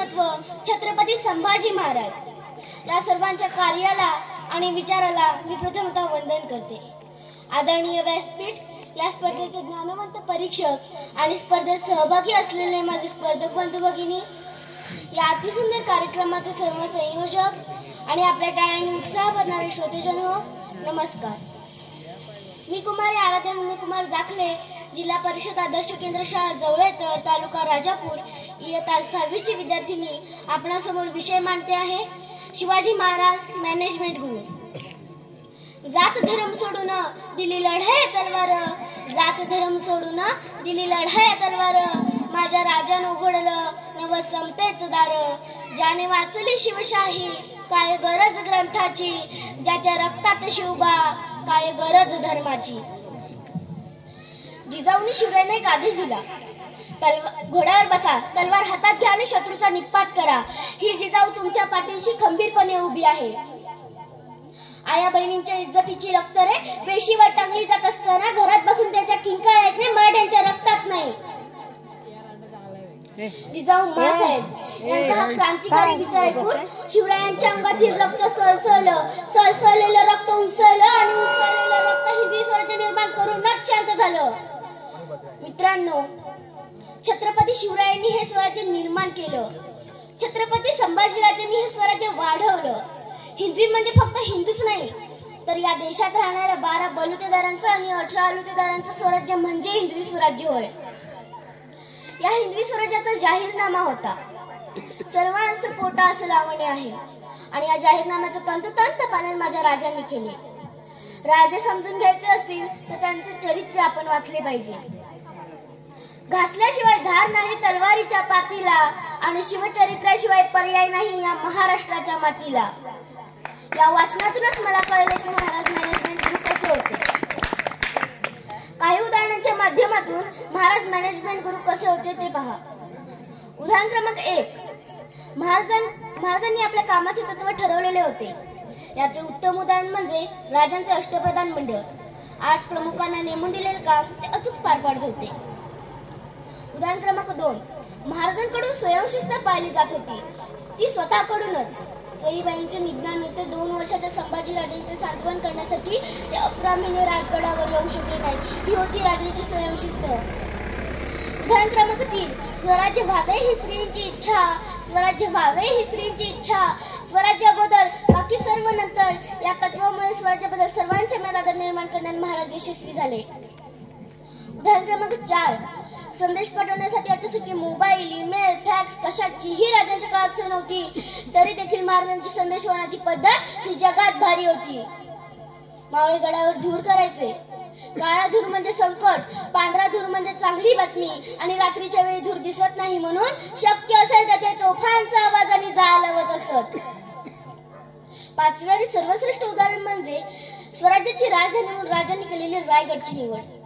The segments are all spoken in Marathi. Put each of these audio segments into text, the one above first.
व्यक्तिमत्व छत्रपती संभाजी महाराज या सर्वांच्या कार्याला आणि विचाराला मी प्रथमतः वंदन करते। आदरणीय व्यासपीठ, या स्पर्धेचे ज्ञानवंत परीक्षक आणि स्पर्धेत सहभागी असलेले माझे स्पर्धक बंधू भगिनी, या अतिसुंदर कार्यक्रमाचे सर्व संयोजक आणि आपल्या टाळ्यांनी उत्साह भरणारे श्रोतेजन हो, नमस्कार। मी कुमारी आराध्या मुनिकुमार जाखले, जिल्हा परिषद आदर्श केंद्र शाळा जवळेतर, तालुका राजापूर, इयत्ता 6वी ची विद्यार्थिनी आपणासमोर विषय मांडते आहे शिवाजी महाराज मॅनेजमेंट गुरु। जात धर्म सोडून दिली लढाई तलवार, जात धर्म सोडून दिली लढाई तलवार, माझ्या राजानं उघडलं नव समतेचं दार, ज्याने वाचली शिवशाही काय गरज ग्रंथाची, ज्याच्या रक्तात शिवबा काय गरज धर्माची। जिजाऊनी शिवरायांना एक आदेश दिला, घोड्यावर बसा, तलवार हातात घ्या आणि शत्रूचा निपात करा। ही जिजाऊ तुमच्या पाठीशी खंबीरपणे उभी आहे। आया बहिणींच्या इज्जतीची रक्त रे पेशीवर टांगली जात असताना घरात बसून त्याच्या किंकाळ ऐकणे मराठ्यांच्या रक्तात नाही। जिजाऊ माँसाहेब यांचा हा क्रांतिकारी विचार ऐकून शिवरायांच्या अंगातील रक्त सळसळलं, सळसळलेलं रक्त उसळलं आणि उसळलेलं रक्त हिंदवी स्वराज्य निर्माण करूनच शांत झालं। मित्रांनो, छत्रपती शिवरायांनी हे स्वराज्य निर्माण केलं, छत्रपती संभाजीराजांनी हे स्वराज्य वाढवलं। हिंदवी म्हणजे फक्त हिंदूच नाही, तर या देशात राहणाऱ्या 12 बलुतेदारांचं आणि 18 अलुतेदारांचं स्वराज्य म्हणजे हिंदवी स्वराज्य होय। या हिंदवी स्वराज्याचा जाहीरनामा होता, सर्वांचं पोटा असं लावणे आहे, आणि या जाहीरनाम्याचं तंतोतंत पालन माझ्या राजांनी केले। राजे समजून घ्यायचे असतील तर त्यांचे चरित्र आपण वाचले पाहिजे। घासल्याशिवाय धार नाही तलवारीच्या पातीला, आणि शिवचरित्राशिवाय पर्याय नाही या महाराष्ट्राच्या मातीला। या वाचनातूनच मला कळले की महाराज मॅनेजमेंट गुरु कसे होते। काही उदाहरणांच्या माध्यमातून महाराज मॅनेजमेंट गुरु कसे होते ते पहा। उदाहरण क्रमांक 1, महाराजांनी आपल्या कामाचे तत्व ठरवलेले होते। याचे उत्तम उदाहरण म्हणजे राजांचे अष्टप्रधान मंडळ। 8 प्रमुखांना नेमून दिलेले काम ते अचूक पार पाडत होते। उदाहरण क्रमांक 2, महाराजांकडून स्वयंशिस्त पाळली जात होती, ती स्वतःकडूनच। सईबाईंच्या निधनानंतर 2 वर्षाच्या संभाजीराजांचे सांत्वन करण्यासाठी ते 11 महिने राजगडावर येऊ शकले नाही, ही होती राजांची स्वयंशिस्त। उदाहरण क्रमांक 3, स्वराज्य व्हावे ही स्त्रीची इच्छा, स्वराज्य व्हावे ही स्त्रीची इच्छा, स्वराज्य अगोदर बाकी सर्व नंतर, या तत्वामुळे स्वराज्याबद्दल सर्वांच्या मनात आदर निर्माण करण्यात महाराज यशस्वी झाले। उदाहरण क्रमांक 4, संदेश पाठवण्यासाठी आजच्यासारखे मोबाईल, ईमेल, फॅक्स कशाचीही राजांच्या काळात सोय नव्हती, तरी देखील महाराजांची संदेशवहनाची पद्धत ही जगात भारी होती। मावळे गडावर धूर करायचे। काळा धूर म्हणजे संकट, पांढरा धूर म्हणजे चांगली बातमी, आणि रात्रीच्या वेळी धूर दिसत नाही म्हणून शक्य असेल तेथे तोफांचा आवाज आणि जाळ लावत असत। 5वे आणि सर्वश्रेष्ठ उदाहरण म्हणजे स्वराज्याची राजधानी म्हणून राजांनी केलेली रायगडची निवड।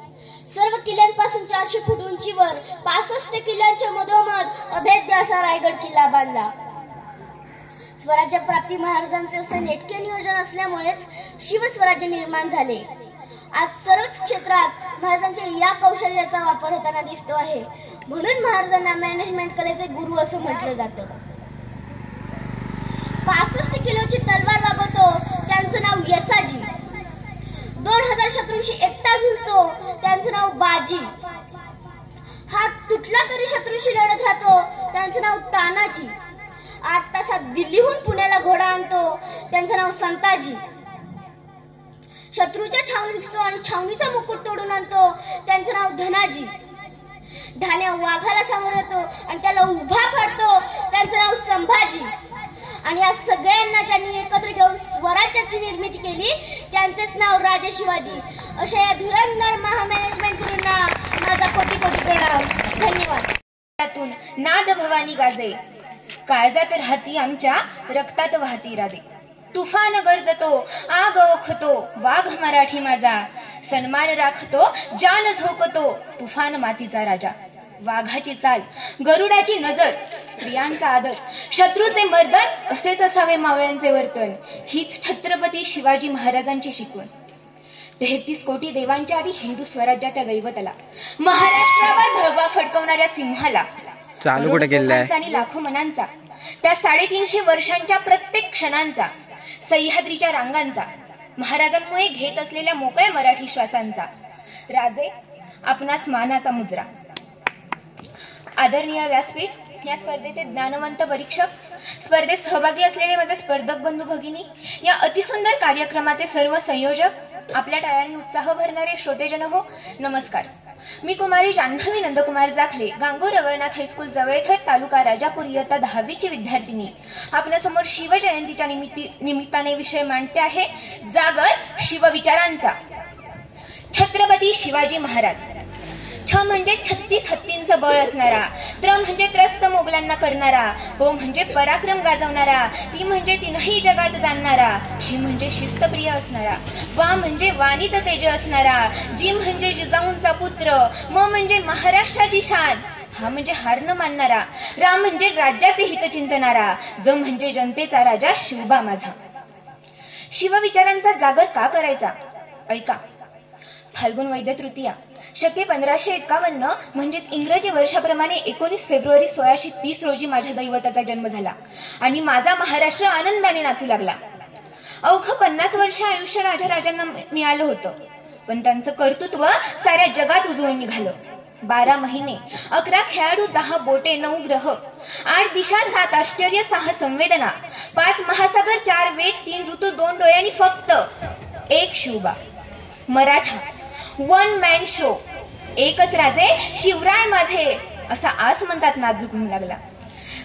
सर्व किल्ल्यांपासून 400 फूट उंचीवर 65 किल्ल्यांच्या मधोमध अभेद्य असा रायगड किल्ला बांधला। स्वराज्य प्राप्ती महाराजांचे असे नेटके नियोजन असल्यामुळेच शिवस्वराज्य निर्माण झाले। आज सर्वच क्षेत्रात महाराजांच्या या कौशल्याचा वापर होताना दिसतो आहे, म्हणून महाराजांना मॅनेजमेंट कलेचे गुरु असं म्हटलं जातं। 65 किलोची तलवार वापरतो त्यांचं नाव यसाजी, 2000 शत्रूंशी एकटा झुंजतो त्यांचं नाव बाजी, हात तुटला तरी शत्रूशी लढत राहतो त्यांचं नाव तानाजी, 8 तासात दिल्लीहून पुण्याला घोडा आणतो त्यांचं नाव संताजी, शत्रूच्या छावणीत घुसतो आणि छावणीचा मुकुट तोडून आणतो त्यांचं नाव धनाजी, ढाण्या वाघाला सामोरे येतो आणि त्याला उभा पाडतो त्यांचं नाव संभाजी, आणि या सगळ्यांना ज्यांनी एकत्र घेऊन स्वराज्याची निर्मिती केली त्यांचेच नाव राजे शिवाजी। अशा या धुरंधर महामॅनेजमेंट गुरूंना माझा कोटी कोटी प्रणाम। धन्यवाद। त्यातून नाद भवानी गाजे, काळजात राहती आमच्या रक्तात वाहती राधे। तुफान गरजतो आग ओखतो वाघ मराठी माझा, सन्मान राखतो जान झोकतो तुफान मातीचा राजा। वाघाची चाल, गरुडाची नजर, स्त्रियांचा आदर, शत्रूचे मर्दन असेच असावे मावळ्यांचे वर्तन, हीच छत्रपती शिवाजी महाराजांची शिकवण। 33 कोटी देवांच्या आधी हिंदू स्वराज्याच्या दैवताला, महाराष्ट्रावर भगवा फडकवणाऱ्या सिंहाला, चालू कुठे केलाय आणि लाखो मनांचा त्या 350 वर्षांच्या प्रत्येक क्षणांचा, सह्याद्रीच्या रांगांचा, महाराजांमुळे घेत असलेल्या मोकळ्या मराठी श्वासांचा, राजे आपणास मानाचा मुजरा. आदरणीय व्यासपीठ, या स्पर्धेचे ज्ञानवंत परीक्षक, स्पर्धेत सहभागी असलेले माझे स्पर्धक बंधू भगिनी, या अतिसुंदर कार्यक्रमाचे सर्व संयोजक, आपल्या टाळ्यांनी उत्साह भरणारे श्रोतेजन हो, नमस्कार. मी कुमारी जान्हवी नंदकुमार जाखले, गांगोर रवळनाथ हायस्कूल जवळथर, तालुका राजापूर, इयत्ता 10वीची विद्यार्थिनी, आपल्यासमोर शिवजयंतीच्या निमित्ताने विषय मांडते आहे जागर शिवविचारांचा. छत्रपती शिवाजी महाराज. छ म्हणजे 36 हत्तींचं बळ असणारा, त्र म्हणजे त्रस्त मोगलांना करणारा, प म्हणजे पराक्रम गाजवणारा, ती म्हणजे तीनही जगात जाणणारा, शी म्हणजे शिस्तप्रिय असणारा, वा म्हणजे वाणित तेज असणारा, जी म्हणजे जिजाऊंचा पुत्र, म म्हणजे महाराष्ट्राची शान, हा म्हणजे हार न मानणारा, रा म्हणजे राज्याचे हित चिंतणारा, ज म्हणजे जनतेचा राजा शिवबा माझा. शिवविचारांचा जागर का करायचा? ऐका. फाल्गुन वैद्य तृतीया शके 1551 म्हणजेच इंग्रजी वर्षाप्रमाणे 19 फेब्रुवारी 1630 रोजी माझ्या दैवताचा जन्म झाला आणि माझा महाराष्ट्र आनंदाने नाचू लागला. अवघं 50 वर्ष आयुष्य राजांना मिळालं होतं, पण त्यांचं कर्तृत्व साऱ्या जगात उजळून निघालं. 12 महिने, 11 खेळाडू, 10 बोटे, 9 ग्रह, 8 दिशा, 7 आश्चर्य, 6 संवेदना, 5 महासागर, 4 वेद, 3 ऋतू, 2 डोळे आणि फक्त एक शिवबा. मराठा, 1 मॅन शो, एकच राजे शिवराय माझे, असा आज म्हणतात नाद झुकून लागला.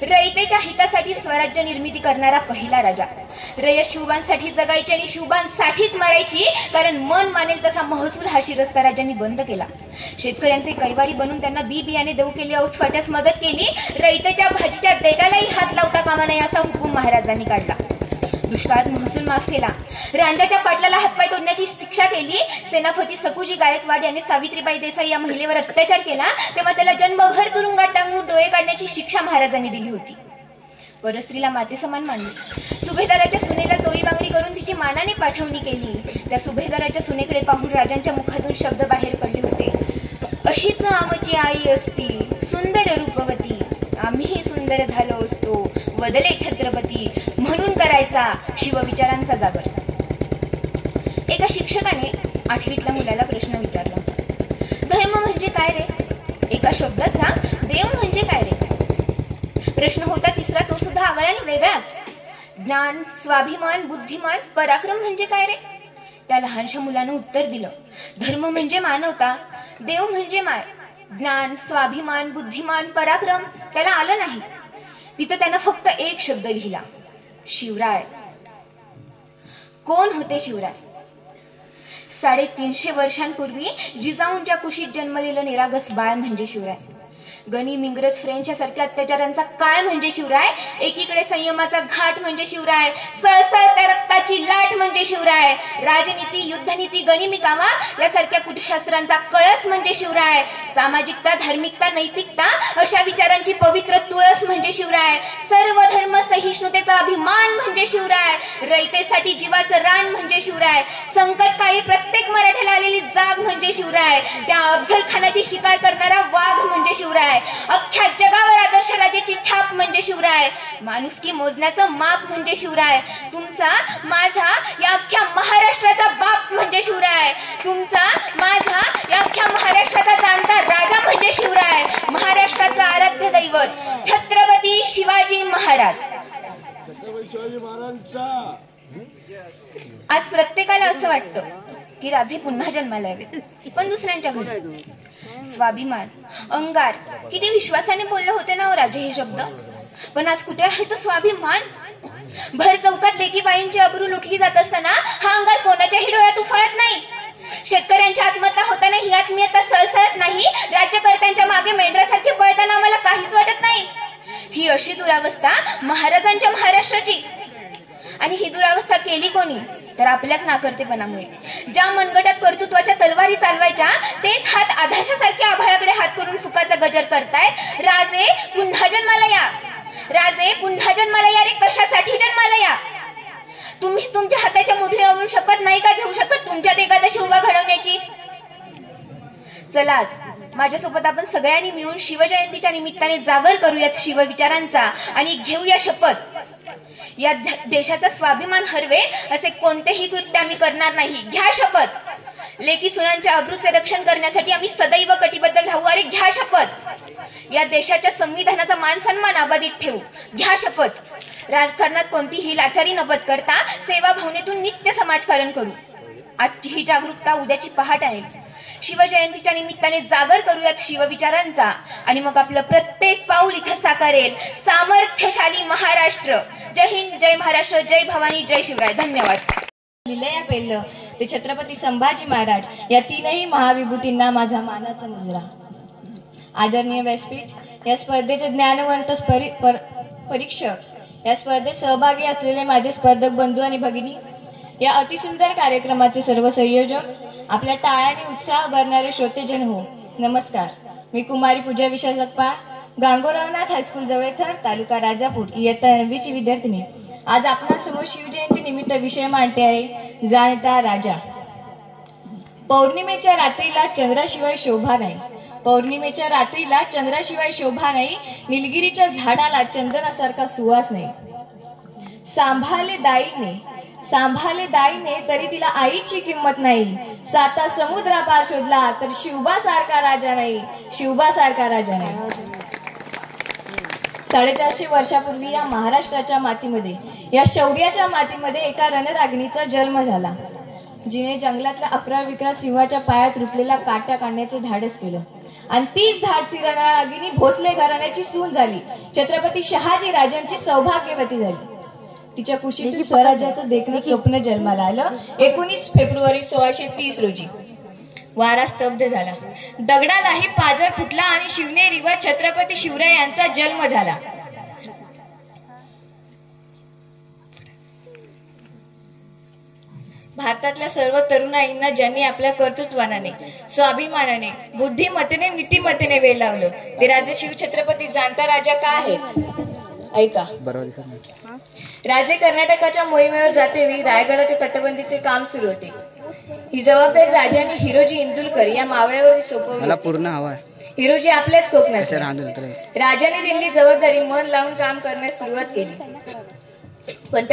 रयतेच्या हितासाठी स्वराज्य निर्मिती करणारा पहिला राजा. रयत शिवबांसाठी जगायची आणि शिवबांसाठीच मरायची, कारण मन मानेल तसा महसूल हा शिरस्ता राजांनी बंद केला. शेतकऱ्यांचे कैवारी बनून त्यांना बी बियाणे देऊ केले, औषधास मदत केली. रयतेच्या भाजीच्या देटालाही हात लावता कामा नये असा हुकूम महाराजांनी काढला. दुष्काळात महसूल माफ केला. रांजाच्या पाटलाला हातपाय तोडण्याची शिक्षा केली. सेनापती सकुजी गायकवाड यांनी सावित्रीबाई देसाई या महिलेवर अत्याचार केला, तेव्हा त्याला जन्मभर तुरुंगात टांगून डोळे काढण्याची शिक्षा महाराजांनी दिली होती. परस्त्रीला माते समान मानले. सुभेदाराच्या सुनेला चोळी बांगडी करून तिची मानाने पाठवणी केली. त्या सुभेदाराच्या सुनेकडे पाहून राजांच्या मुखातून शब्द बाहेर पडले होते, अशीच आमची आई असती, सुंदर रूपवती, आम्हीही सुंदर झालो असतो, वदले छत्रपती, म्हणून करायचा शिवविचारांचा जागर. एका शिक्षकाने 8वीतल्या मुलाला प्रश्न विचारला, धर्म म्हणजे काय रे? एका शब्दाचा देव म्हणजे काय रे? प्रश्न होता तिसरा, तो सुद्धा आगळा आणि वेगळाच. ज्ञान, स्वाभिमान, बुद्धिमान, पराक्रम म्हणजे काय रे? त्या लहानशा मुलानं उत्तर दिलं, धर्म म्हणजे मानवता, देव म्हणजे माय. ज्ञान, स्वाभिमान, बुद्धिमान, पराक्रम त्याला आलं नाही. तिथं त्यानं फक्त एक शब्द लिहिला, शिवराय. कोण होते शिवराय? 350 वर्षांपूर्वी जिजाऊंच्या कुशीत जन्मलेलं निरागस बाळ म्हणजे शिवराय. गनिम, इंग्रज, फ्रेंच सारख्या अत्याचारांचा काळ म्हणजे शिवराय. एकीकडे संयमाचा घाट म्हणजे शिवराय, सळसळत्या रक्ताची लाट म्हणजे शिवराय. राजनीती, युद्धनीती, गनिमी कामा यासारख्या कुटशास्त्रांचा कळस म्हणजे शिवराय. सामाजिकता, धार्मिकता, नैतिकता अशा विचारांची पवित्र तुळस म्हणजे शिवराय. सर्व धर्म सहिष्णुतेचा अभिमान म्हणजे शिवराय. रयतेसाठी जीवाचं रान म्हणजे शिवराय. संकटकाळी प्रत्येक मराठ्याला आलेली जाग म्हणजे शिवराय. त्या अफजल खानाची शिकार करणारा वाघ म्हणजे शिवराय. अख्ख्या जगावर आदर्श राजाची छाप म्हणजे शिवराय. माणुसकी मोजण्याचं माप म्हणजे शिवराय. तुमचा, माझा, या अख्ख्या महाराष्ट्राचा बाप म्हणजे शिवराय. तुमचा, माझा, या अख्ख्या महाराष्ट्राचा जाणता राजा म्हणजे शिवराय. महाराष्ट्राचा आराध्य दैवत छत्रपती शिवाजी महाराज. आज प्रत्येकाला असं वाटतं की राजे पुन्हा जन्माला यावेत, पण दुसऱ्यांच्या घरी. स्वाभिमान, अंगार, किती विश्वासाने बोलले होते ना राजे हे शब्द, पण आज कुठे आहे तो स्वाभिमान? भर चौकात लेकीबाईंची अब्रू लुटली जात असताना हा अंगार कोणाच्याही डोळ्यात उफाळत नाही. शेतकऱ्यांची आत्महत्या होताना ही आत्मीयता सळसळत नाही. राज्यकर्त्यांच्या मागे मेंढरासारखे पळताना आम्हाला काहीच वाटत नाही. ही अशी दुरावस्था महाराजांच्या महाराष्ट्राची. आणि ही दुरावस्था केली कोणी? तर आपल्याच नाकर्तेपणामुळे. ज्या मनगटात कर्तृत्वाच्या तलवारी चालवायच्या तेच हात आधाशासारखे आभाळाकडे हात करून फुकाचा गजर करतायत. राजे पुन्हा जन्माला या, राजे पुन्हा जन्माला या रे. कशासाठी जन्माला या? तुम्ही तुमच्या हाताच्या मुठीवरून शपथ नाही का घेऊ शकत तुमच्यात एखादा शिवबा घडवण्याची? चला आज माझ्यासोबत आपण सगळ्यांनी मिळून शिवजयंतीच्या निमित्ताने जागर करूयात शिवविचारांचा आणि घेऊया शपथ, या देशाचा स्वाभिमान हरवेल असे कोणतेही कृत्य आम्ही करणार नाही. घ्या शपथ. लेकी सुनांच्या अब्रूचे रक्षण करण्यासाठी आम्ही सदैव कटिबद्ध राहू. अरे घ्या शपथ. या देशाच्या संविधानाचा मान सन्मान अबाधित ठेवू. घ्या शपथ. राजकारणात कोणतीही लाचारी न पत्करता सेवा भावनेतून नित्य समाजकारण करू. आजची ही जागरूकता उद्याची पहाट आहे. शिवजयंतीच्या निमित्ताने जागर करूयात शिवविचारांचा आणि मग आपलं प्रत्येक पाऊल इथं साकारेल सामर्थ्यशाली महाराष्ट्र. जय हिंद, जय महाराष्ट्र, जय भवानी, जय शिवराय. धन्यवाद. लिलया पेल्लं ते छत्रपती संभाजी महाराज या तीनही महाविभूतींना माझा मानाचा मुजरा. आदरणीय व्यासपीठ, या स्पर्धेचे ज्ञानवंत परीक्षक, या स्पर्धेत सहभागी असलेले माझे स्पर्धक बंधू आणि भगिनी, या अतिसुंदर कार्यक्रमाचे सर्व संयोजक, आपल्या टाळ्याने उत्साह भरणारे श्रोतेजन हो, नमस्कार. मी कुमारी पूजा विशाल सकपाळ, गांगोरावनाथ हायस्कूल जवळथर, तालुका राजापूर, इयत्ता 9वीची विद्यार्थिनी. आज आपणासमोर शिवजयंती निमित्त विषय मांडते आहे जाणता राजा. पौर्णिमेच्या रात्रीला चंद्राशिवाय शोभा नाही. पौर्णिमेच्या रात्रीला चंद्राशिवाय शोभा नाही. निलगिरीच्या झाडाला चंदनासारखा सुवास नाही. सांभाळे दाईने तरी तिला आईची किंमत नाही. साता समुद्रापार शोधला तर शिवबासारखा राजा नाही. 450 वर्षापूर्वी या महाराष्ट्राच्या मातीमध्ये, या शौर्याच्या मातीमध्ये एका रणरागिणीचा जन्म झाला, जिने जंगलातल्या 11 सिंहाच्या पायात रुतलेला काट्या काढण्याचे धाडस केलं. आणि तीच धाडसी रणरागिणी भोसले घराण्याची सून झाली. छत्रपती शहाजी राजांची सौभाग्यवती झाली. तिच्या कुशीतून स्वराज्याचं देखणं स्वप्न जन्माला आलं. 19 फेब्रुवारी 1630 रोजी वारा स्तब्ध झाला. दगडालाही पाजर फुटला आणि शिवनेरीवर छत्रपती शिवराय यांचा जन्म झाला. भारतातल्या सर्व तरुणाईंना ज्यांनी आपल्या कर्तृत्वाने, स्वाभिमानाने, बुद्धिमत्तेने, नीतिमत्तेने वेळ लावलं, ते राजे शिवछत्रपती जाणता राजा का आहेत? ऐका. राजे कर्नाटकाच्या मोहिमेवर जातेवेळी रायगडाच्या तटबंदीचे काम सुरू होते. ही जबाबदारी राजांनी हिरोजी इंदुलकर या मावळ्यावर सोपवली. हिरोजी आपल्याच कोकणात. राजाने दिलेली जबाबदारी मन लावून काम करण्यास सुरुवात केली. पण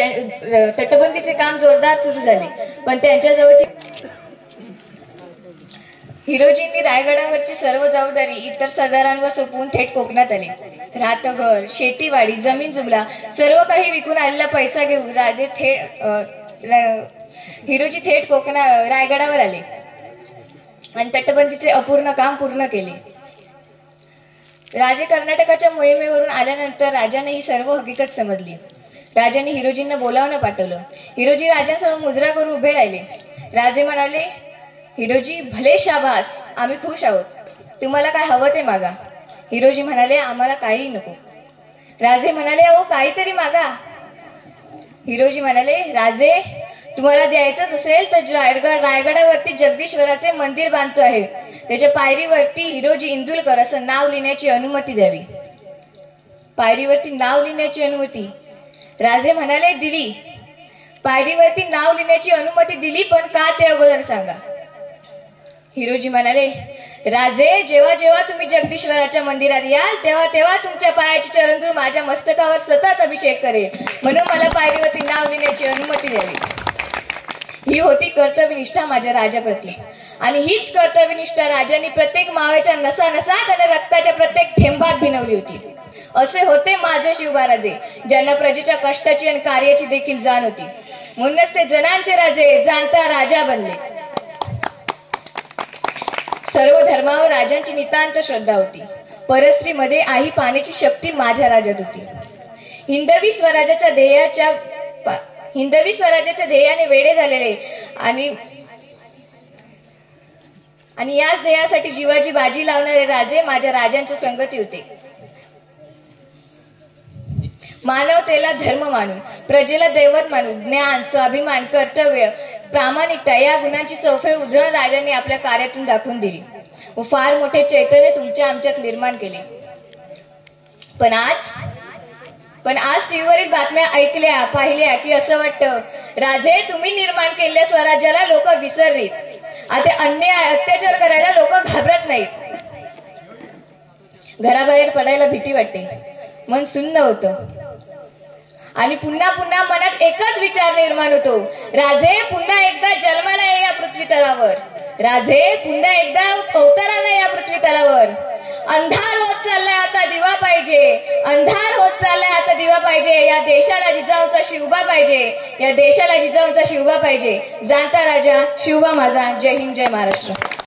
तटबंदीचे काम जोरदार सुरू झाले. पण त्यांच्याजवळची हिरोजींनी रायगडावरची सर्व जबाबदारी इतर सरदारांवर सोपवून थेट कोकणात आले. रातघर, शेतीवाडी, जमीन जुमला सर्व काही विकून आलेला पैसा घेऊन हिरोजी थेट रायगडावर आले आणि तटबंदीचे अपूर्ण काम पूर्ण केले. राजे कर्नाटकाच्या मोहिमेवरून आल्यानंतर राजाने ही सर्व हकीकत समजली. राजाने हिरोजींना बोलावणं पाठवलं. हिरोजी राजांसमोर मुजरा करून उभे राहिले. राजे म्हणाले, हिरोजी भले शाबास, आम्ही खुश आहोत. तुम्हाला काय हवं ते मागा. हिरोजी म्हणाले, आम्हाला काही नको. राजे म्हणाले, अहो काहीतरी मागा. हिरोजी म्हणाले, राजे तुम्हाला द्यायचंच असेल तर रायगडावरती जगदीश्वराचे मंदिर बांधतो आहे, त्याच्या पायरीवरती हिरोजी इंदुलकर असं नाव लिहिण्याची अनुमती द्यावी. पायरीवरती नाव लिहिण्याची अनुमती. राजे म्हणाले, दिली. पायरीवरती नाव लिहिण्याची अनुमती दिली, पण का ते अगोदर सांगा. हिरोजी म्हणाले, राजे जेव्हा जेव्हा तुम्ही जगदीश्वराच्या मंदिरात याल तेव्हा तेव्हा तुमच्या पायाची चरणधूळ माझ्या मस्तकावर सतत अभिषेक करेल, म्हणून मला पायरीवरती नाव लिहिण्याची अनुमती द्यावी. ही होती कर्तव्यनिष्ठा माझ्या राजाप्रती. आणि हीच कर्तव्यनिष्ठा राजांनी प्रत्येक मावळ्याच्या नसानसात आणि रक्ताच्या प्रत्येक थेंबात भिनवली होती. असे होते माझे शिवबाराजे, ज्यांना प्रजेच्या कष्टाची आणि कार्याची देखील जाण होती. म्हणूनच ते जनांचे राजे, जाणता राजा बनले. सर्व धर्मावर राजांची नितांत श्रद्धा होती. परस्त्रीमध्ये आई पाण्याची शक्ती माझ्या राज्यात होती. हिंदवी स्वराज्याच्या ध्येयाने वेडे झालेले आणि याच ध्येयासाठी जीवाची बाजी लावणारे राजे माझ्या राजांच्या संगती होते. मानवतेला धर्म मानून, प्रजेला दैवत मानून, ज्ञान, स्वाभिमान, कर्तव्य, प्रामाणिकता या गुणांची सौफे उधळून राजांनी आपल्या कार्यातून दाखवून दिली व फार मोठे चैतन्य तुमच्या आमच्यात निर्माण केले. पण आज टीव्हीवरील बातम्या ऐकल्या, पाहिल्या की असं वाटतं, राजे तुम्ही निर्माण केलेल्या स्वराज्याला लोक विसरलीत. आता अन्याय, अत्याचार करायला लोक घाबरत नाहीत. घराबाहेर पडायला भीती वाटते. मन सुन्न होतं आणि पुन्हा पुन्हा मनात एकच विचार निर्माण होतो, राजे पुन्हा एकदा जन्माला ये या पृथ्वी तलावर, राजे पुन्हा एकदा अवतराला या पृथ्वी तलावर. अंधार होत चाललाय आता दिवा पाहिजे, अंधार होत चाललाय आता दिवा पाहिजे. या देशाला जिजाऊचा शिवबा पाहिजे, या देशाला जिजाऊचा शिवबा पाहिजे. जाणता राजा शिवबा माझा. जय हिंद, जय महाराष्ट्र.